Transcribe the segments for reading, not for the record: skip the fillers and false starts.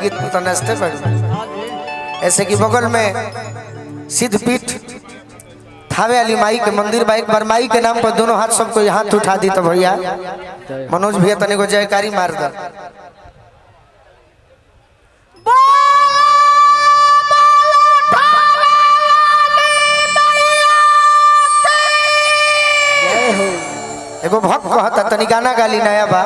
गीत तो नचते पड़ ऐसे कि बगल में सिद्धपीठ थावे वाली माई के मंदिर बा। एक बार माई के नाम पर दोनों हाथ सबको हाथ उठा दी तो भैया मनोज भैया तने को जयकारी मार दो। एगो भक्त कहता तनी गाना गाली नया बा।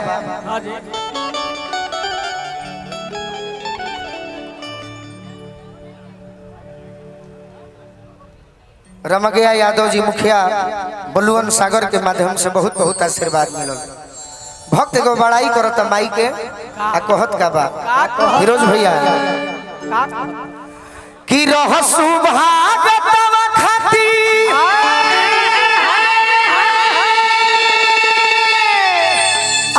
रमगया यादव जी मुखिया बलुअन सागर के माध्यम से बहुत बहुत आशीर्वाद मिलल। भक्त एगो बड़ाई करता माई के आ कहत का बा फिरोज भैया कि रह सुभागतवा खाती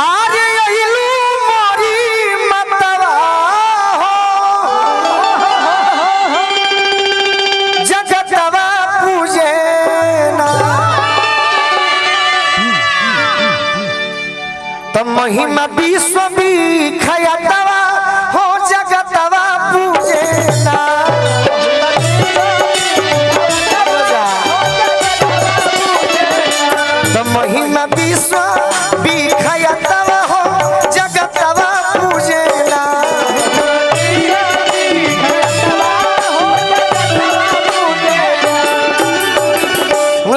आज अइलू मोरी मतवा हो जगतवा पूजे ना तो महिमा विश्व विख्यातवा हो जगतवा पूजे ना तो महिमा विश्व विख्यातवा हो जगतवा पूजे ना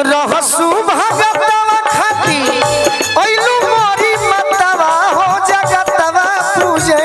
रहसु भगतवा खाती अइलू मोरी मतवा हो जगतवा पूजे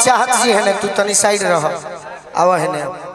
चाहत जी है तू तनी साइड रह आवा है